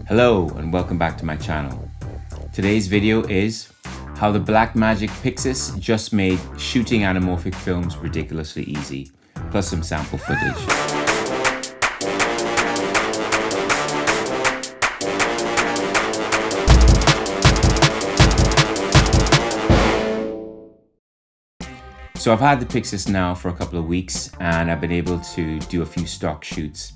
Hello and welcome back to my channel. Today's video is how the Blackmagic Pyxis just made shooting anamorphic films ridiculously easy, plus some sample footage. So I've had the Pyxis now for a couple of weeks and I've been able to do a few stock shoots.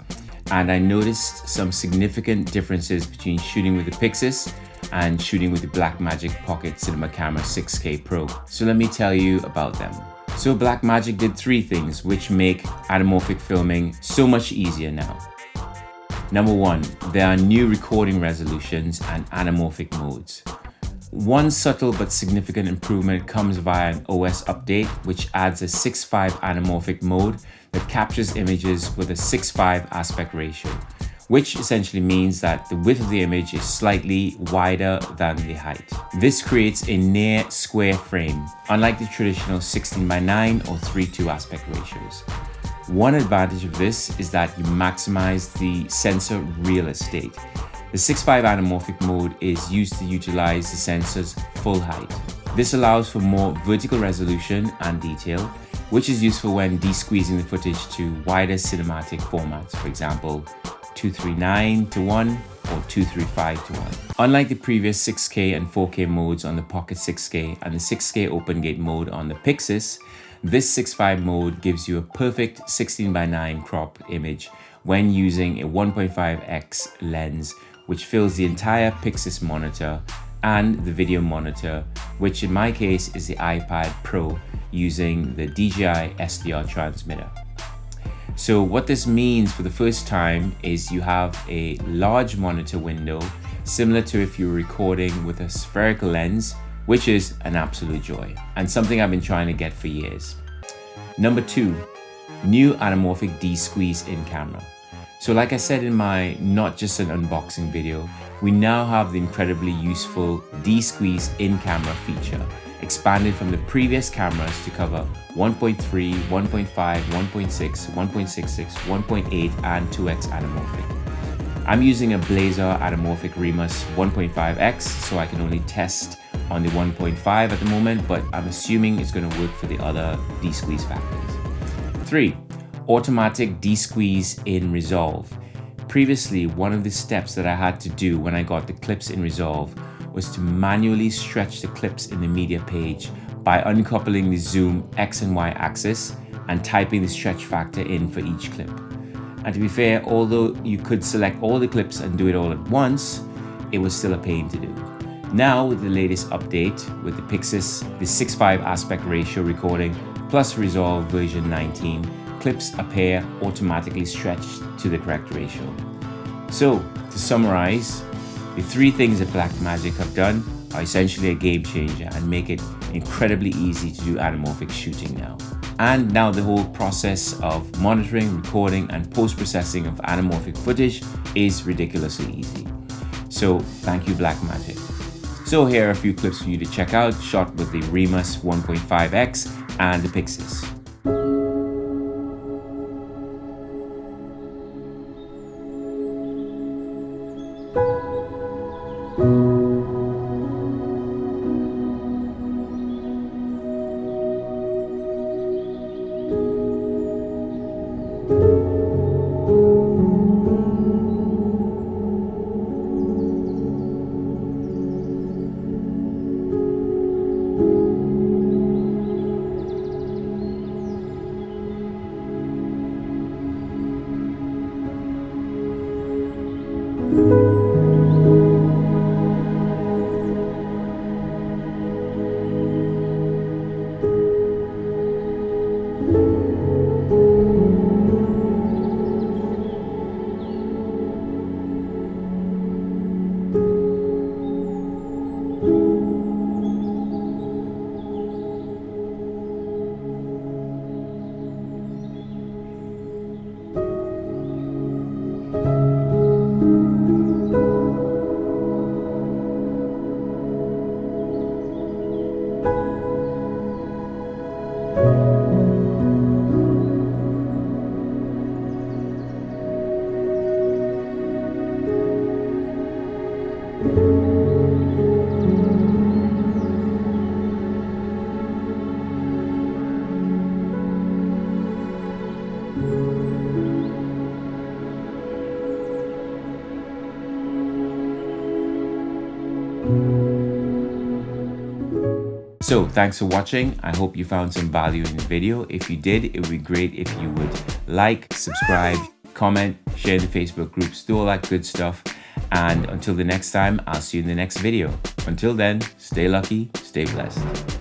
And I noticed some significant differences between shooting with the Pyxis and shooting with the Blackmagic Pocket Cinema Camera 6K Pro. So let me tell you about them. So Blackmagic did three things which make anamorphic filming so much easier now. Number one, there are new recording resolutions and anamorphic modes. One subtle but significant improvement comes via an OS update, which adds a 6:5 anamorphic mode that captures images with a 6:5 aspect ratio, which essentially means that the width of the image is slightly wider than the height. This creates a near square frame, unlike the traditional 16:9 or 3:2 aspect ratios. One advantage of this is that you maximize the sensor real estate. The 6:5 anamorphic mode is used to utilize the sensor's full height. This allows for more vertical resolution and detail, which is useful when desqueezing the footage to wider cinematic formats, for example, 239:1 or 235:1. Unlike the previous 6K and 4K modes on the Pocket 6K and the 6K Open Gate mode on the Pyxis, this 6:5 mode gives you a perfect 16:9 crop image when using a 1.5x lens, which fills the entire Pyxis monitor and the video monitor, which in my case is the iPad Pro using the DJI SDR Transmitter. So what this means for the first time is you have a large monitor window, similar to if you were recording with a spherical lens, which is an absolute joy and something I've been trying to get for years. Number two, new anamorphic desqueeze in camera. So like I said in my not just an unboxing video, we now have the incredibly useful desqueeze in camera feature, expanded from the previous cameras to cover 1.3, 1.5, 1.6, 1.66, 1.8 and 2x anamorphic. I'm using a Blazar Remus 1.5x, so I can only test on the 1.5 at the moment, but I'm assuming it's going to work for the other desqueeze factors. 3. Automatic desqueeze in Resolve. Previously, one of the steps that I had to do when I got the clips in Resolve was to manually stretch the clips in the media page by uncoupling the zoom X and Y axis and typing the stretch factor in for each clip. And to be fair, although you could select all the clips and do it all at once, it was still a pain to do. Now with the latest update with the Pyxis, the 6:5 aspect ratio recording plus Resolve version 19, clips appear automatically stretched to the correct ratio. So to summarize, the three things that Blackmagic have done are essentially a game changer and make it incredibly easy to do anamorphic shooting now. And now the whole process of monitoring, recording and post-processing of anamorphic footage is ridiculously easy. So thank you Blackmagic. So here are a few clips for you to check out, shot with the Remus 1.5x and the Pyxis. So thanks for watching. I hope you found some value in the video. If you did, it would be great if you would like, subscribe, comment, share in the Facebook groups, do all that good stuff. And until the next time, I'll see you in the next video. Until then, stay lucky, stay blessed.